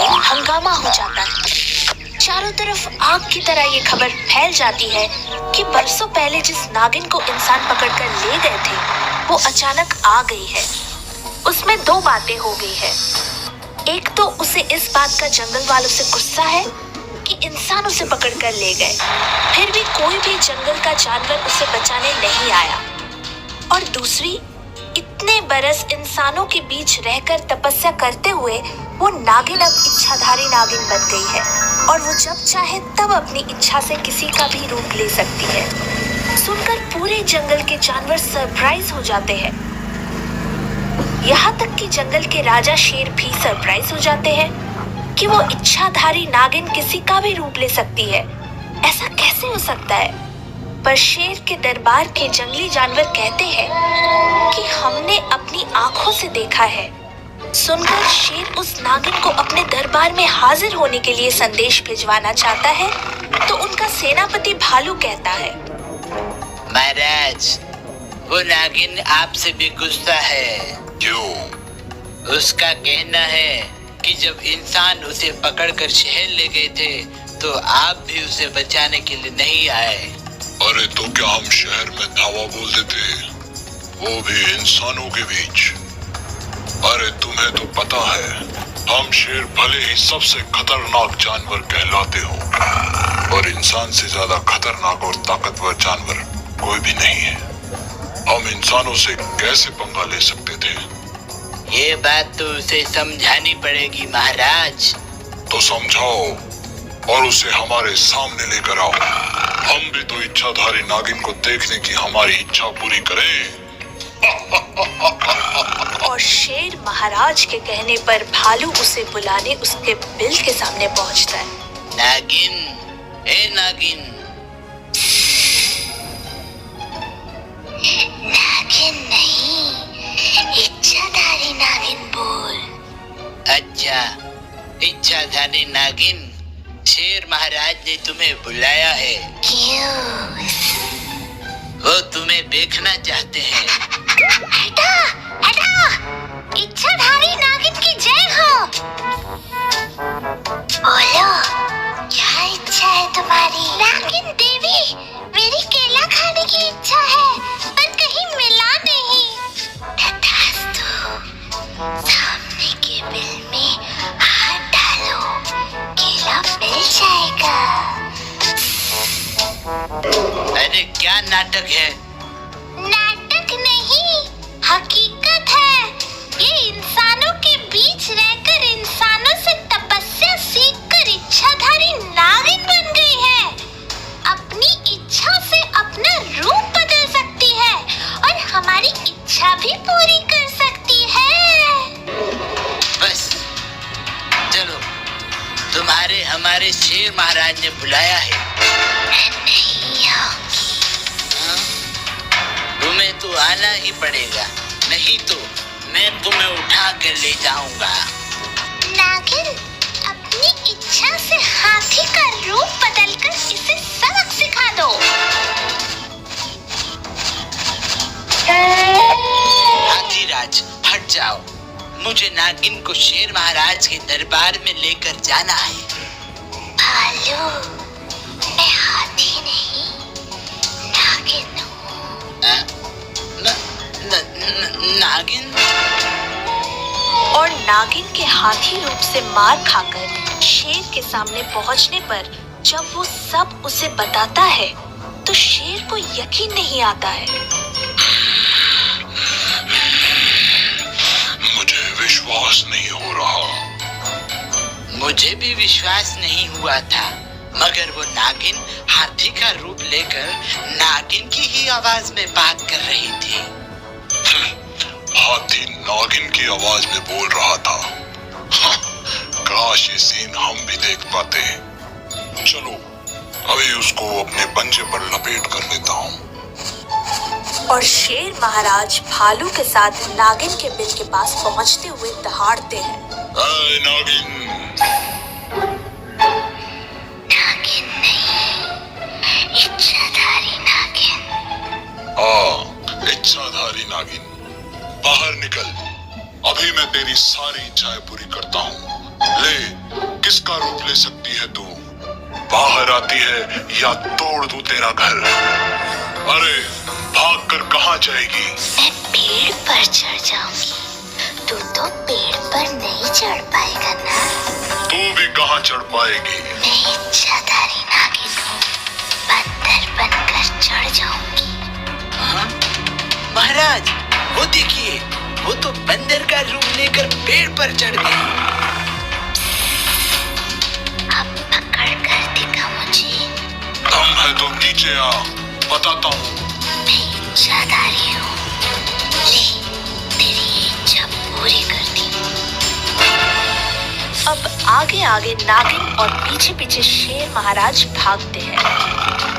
में हंगामा हो जाता है। चारों तरफ आग की तरह ये खबर फैल जाती है कि बरसों पहले जिस नागिन को इंसान पकड़कर ले गए थे वो अचानक आ गई है। उसमें दो बातें हो गई है। एक तो उसे इस बात का जंगल वालों से गुस्सा है कि इंसान उसे पकड़कर ले गए, फिर भी कोई भी जंगल का जानवर उसे बचाने नहीं आया। और दूसरी, इतने बरस इंसानों के बीच रहकर तपस्या करते हुए वो नागिन अब इच्छाधारी नागिन बन गई है और वो जब चाहे तब अपनी इच्छा से किसी का भी रूप ले सकती है। सुनकर पूरे जंगल के जानवर सरप्राइज हो जाते हैं। यहाँ तक कि जंगल के राजा शेर भी सरप्राइज हो जाते हैं कि वो इच्छाधारी नागिन किसी का भी रूप ले सकती है। ऐसा कैसे हो सकता है? पर शेर के दरबार के जंगली जानवर कहते हैं कि हमने अपनी आंखों से देखा है। सुनकर शेर उस नागिन को अपने दरबार में हाजिर होने के लिए संदेश भिजवाना चाहता है तो उनका सेनापति भालू कहता है, महाराज, वो नागिन आपसे भी गुस्सा है। क्यों? उसका कहना है कि जब इंसान उसे पकड़कर शहर ले गए थे तो आप भी उसे बचाने के लिए नहीं आए। अरे तो क्या हम शहर में धावा बोल देते, वो भी इंसानों के बीच? अरे तुम्हें तो पता है हम शेर भले ही सबसे खतरनाक जानवर कहलाते हो और इंसान से ज्यादा खतरनाक और ताकतवर जानवर कोई भी नहीं है। हम इंसानों से कैसे पंगा ले सकते थे? ये बात तो उसे समझानी पड़ेगी महाराज। तो समझाओ और उसे हमारे सामने लेकर आओ। हम भी तो इच्छाधारी नागिन को देखने की हमारी इच्छा पूरी करें। और शेर महाराज के कहने पर भालू उसे बुलाने उसके बिल के सामने पहुंचता है। नागिन, ए नागिन। नागिन नहीं, इच्छाधारी नागिन बोल। अच्छा, इच्छाधारी नागिन, शेर महाराज ने तुम्हें बुलाया है। क्यों? वो तुम्हें देखना चाहते हैं। हटा, हटा! इच्छाधारी नागिन की जय हो। बोलो, क्या इच्छा है तुम्हारी? नागिन देवी, मेरी केला खाने की इच्छा है, पर कहीं मिला नहीं। तथास्तु, सामने के बिल में हाथ डालो, केला मिल जाएगा। अरे क्या नाटक है? नाटक नहीं, हकीकत है। ये इंसानों के बीच रहकर इंसानों से तपस्या सीखकर इच्छाधारी नागिन बन गई है। अपनी इच्छा से अपना रूप बदल सकती है और हमारी इच्छा भी पूरी कर सकती है। बस, चलो, तुम्हारे हमारे शेर महाराज ने बुलाया है। नहीं होगी। तुम्हें तो आना ही पड़ेगा, नहीं तो मैं तुम्हें उठा कर ले जाऊंगा। नागिन, अपनी इच्छा से हाथी का रूप बदलकर इसे सबक सिखा दो। हाथीराज, हट जाओ। मुझे नागिन को शेर महाराज के दरबार में लेकर जाना है। भालू, मैं हाथी नहीं, नागिन हूँ। नागिन? और नागिन के हाथी रूप से मार खाकर शेर के सामने पहुंचने पर जब वो सब उसे बताता है तो शेर को यकीन नहीं आता है। मुझे विश्वास नहीं हो रहा। मुझे भी विश्वास नहीं हुआ था, मगर वो नागिन हाथी का रूप लेकर नागिन की ही आवाज में बात कर रही थी। हाथी नागिन की आवाज में बोल रहा था। काश ये सीन हम भी देख पाते। चलो, अभी उसको अपने पंजे पर लपेट कर लेता हूँ। और शेर महाराज भालू के साथ नागिन के बिल के पास पहुंचते हुए दहाड़ते हैं। नागिन! नागिन नहीं, इच्छाधारी नागिन। इच्छाधारी नागिन, बाहर निकल। अभी मैं तेरी सारी इच्छाएं पूरी करता हूँ। ले, किसका रूप ले सकती है तू? बाहर आती है या तोड़ दूं तेरा घर? अरे भाग कर कहाँ जाएगी? मैं पेड़ पर चढ़ जाऊंगी। तू तो पेड़ पर नहीं चढ़ पाएगा ना। तू भी कहाँ चढ़ पाएगी? मैं इच्छाधारी नागिन हूँ, बंदर बनकर चढ़ जाऊंगी। हाँ? महाराज, वो देखिए, वो तो बंदर का रूप लेकर पेड़ पर चढ़ गई। अब पकड़ कर दिखा मुझे। दम है तो नीचे आ, बताता हूँ। मैं इच्छाधारी हूँ, ले तेरी इच्छा पूरी कर दी। अब आगे आगे नागिन और पीछे पीछे शेर महाराज भागते हैं।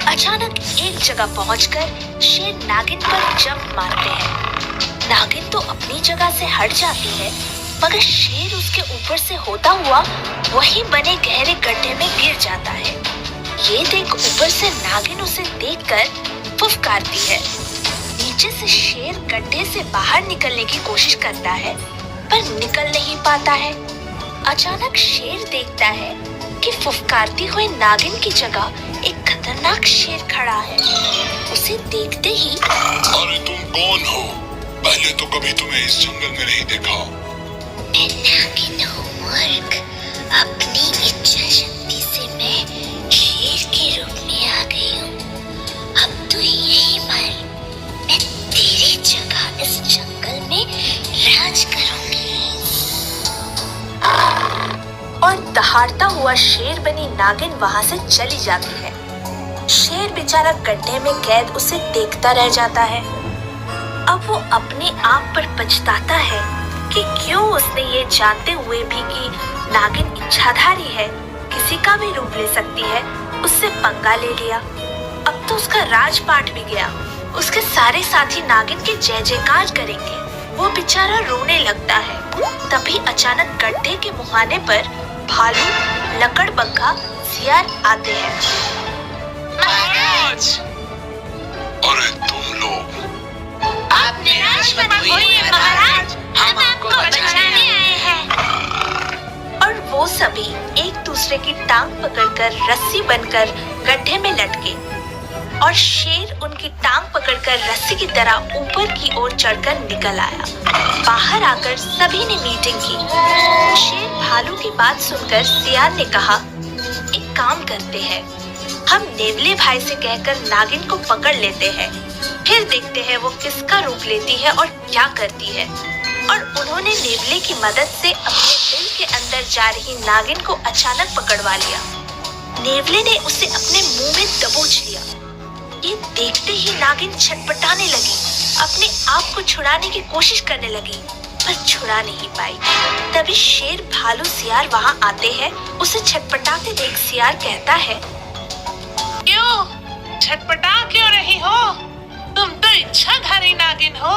अचानक एक जगह पहुंचकर शेर नागिन पर जंप मारते हैं। नागिन तो अपनी जगह से हट जाती है, मगर शेर उसके ऊपर से होता हुआ वहीं बने गहरे गड्ढे में गिर जाता है। ये देख ऊपर से नागिन उसे देखकर फुफकारती है। नीचे से शेर गड्ढे से बाहर निकलने की कोशिश करता है, पर निकल नहीं पाता है। अचानक शेर देखता है कि फुफकारती हुई नागिन की जगह एक खतरनाक शेर खड़ा है। उसे देखते ही, अरे तुम कौन हो? पहले तो कभी तुम्हें इस जंगल में नहीं देखा। मैं नागिन हूँ मूर्ख। अपनी इच्छा शक्ति से मैं शेर के रूप में आ गई हूँ। अब तू यही मर, मैं तेरी जगह इस जंगल में राज करूंगी। और दहाड़ता हुआ शेर बनी नागिन वहां से चली जाती है। शेर बेचारा गड्ढे में कैद उसे देखता रह जाता है। अब वो अपने आप पर पछताता है कि क्यों उसने ये जानते हुए भी कि नागिन इच्छाधारी है, किसी का भी रूप ले सकती है, उससे पंगा ले लिया। अब तो उसका राजपाट भी गया। उसके सारे साथी नागिन के जय जयकार करेंगे। वो बेचारा रोने लगता है। तभी अचानक गड्ढे के मुहाने पर भालू, लकड़बग्घा, सियार आते हैं। महाराज, अरे तुम लोग, आप निराश मत होइए महाराज, हम आपको बचाने आए हैं। और वो सभी एक दूसरे की टांग पकड़कर रस्सी बनकर गड्ढे में लटके और शेर उनकी टांग पकड़कर रस्सी की तरह ऊपर की ओर चढ़कर निकल आया। बाहर आकर सभी ने मीटिंग की। शेर भालू की बात सुनकर सियार ने कहा, एक काम करते हैं, हम नेवले भाई से कहकर नागिन को पकड़ लेते हैं, फिर देखते हैं वो किसका रूप लेती है और क्या करती है। और उन्होंने नेवले की मदद से अपने दिल के अंदर जा रही नागिन को अचानक पकड़वा लिया। नेवले ने उसे अपने मुंह में दबोच लिया। ये देखते ही नागिन छटपटाने लगी, अपने आप को छुड़ाने की कोशिश करने लगी, पर छुड़ा नहीं पाई। तभी शेर, भालू, सियार वहाँ आते हैं। उसे छटपटाते देख सियार कहता है, क्यों छटपटा क्यों रही हो? तुम तो इच्छाधारी नागिन हो।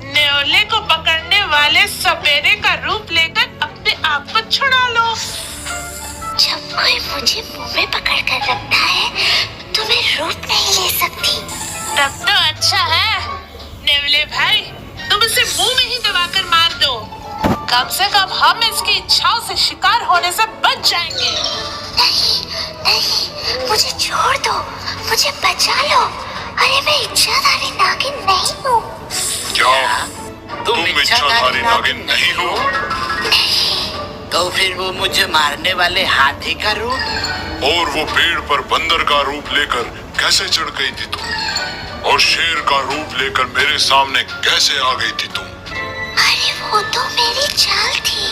नेवले को पकड़ने वाले सपेरे का रूप लेकर अपने आप को छुड़ा लो। जब कोई मुझे मुंह में पकड़ कर रखता है तो मैं रूप नहीं ले सकती। तब तो अच्छा है नेवले भाई, तुम इसे मुंह में ही दबाकर मार दो। कम से कम हम इसकी इच्छाओं से शिकार होने से बच जाएंगे। नहीं नहीं, मुझे छोड़ दो, मुझे बचा लो। अरे मैं इच्छाधारी नागिन नहीं हूँ। क्या तुम इच्छाधारी नागिन नहीं हो? तो फिर वो मुझे मारने वाले हाथी का रूप और वो पेड़ पर बंदर का रूप लेकर कैसे चढ़ गई थी तुम? और शेर का रूप लेकर मेरे सामने कैसे आ गई थी तुम? अरे वो तो मेरी चाल थी।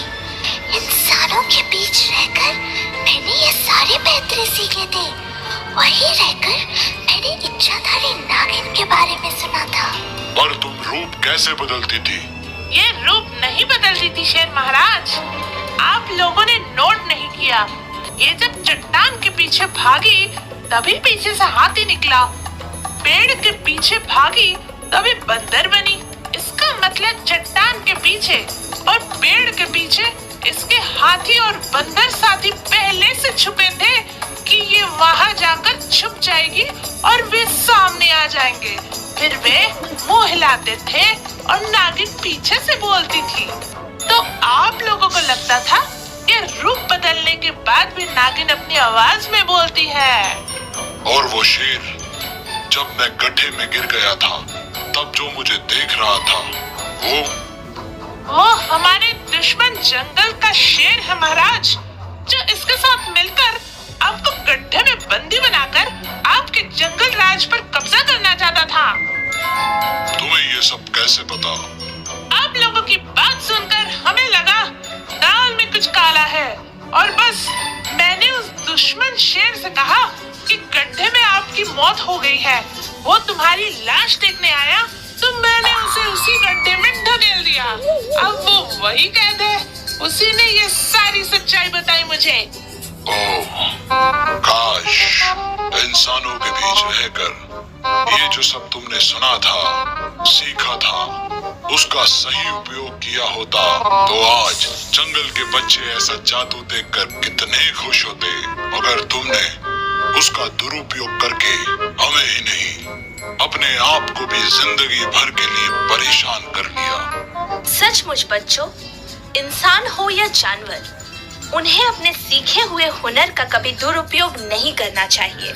इंसानों के बीच रहकर मैंने ये सारे पैतरे सीखे थे। वहीं रहकर मैंने इच्छाधारी नागिन के बारे में सुना था। पर तुम रूप कैसे बदलती थी? ये रूप नहीं बदलती थी शेर महाराज। आप लोगों ने नोट नहीं किया, ये जब चट्टान के पीछे भागी तभी पीछे से हाथी निकला। पेड़ के पीछे भागी तभी बंदर बनी। इसका मतलब चट्टान के पीछे और पेड़ के पीछे इसके हाथी और बंदर साथी पहले से छुपे थे कि ये वहां जाकर छुप जाएगी और वे सामने आ जाएंगे। फिर वे मुंह हिलाते थे और नागिन पीछे से बोलती थी। तो आप लोगों को लगता था कि रूप बदलने करने के बाद भी नागिन अपनी आवाज में बोलती है। और वो शेर जब मैं गड्ढे में गिर गया था तब जो मुझे देख रहा था वो हमारे दुश्मन जंगल का शेर है महाराज, जो इसके साथ मिलकर आपको गड्ढे में बंदी बनाकर आपके जंगल राज पर कब्जा करना चाहता था। तुम्हें ये सब कैसे पता? आप लोगों की बात सुनकर हमें लगा दाल में कुछ काला है, और बस मैंने उस दुश्मन शेर से कहा कि गड्ढे में आपकी मौत हो गई है। वो तुम्हारी लाश देखने आया तो मैंने उसे उसी गड्ढे में ढकेल दिया। अब वो वही कैद है, उसी ने ये सारी सच्चाई बताई मुझे। ओह, काश इंसानों के बीच रहकर ये जो सब तुमने सुना था, सीखा था, उसका सही उपयोग किया होता तो आज जंगल के बच्चे ऐसा जादू देखकर कितने खुश होते। मगर तुमने उसका दुरुपयोग करके हमें ही नहीं अपने आप को भी जिंदगी भर के लिए परेशान कर लिया। सचमुच बच्चों, इंसान हो या जानवर, उन्हें अपने सीखे हुए हुनर का कभी दुरुपयोग नहीं करना चाहिए।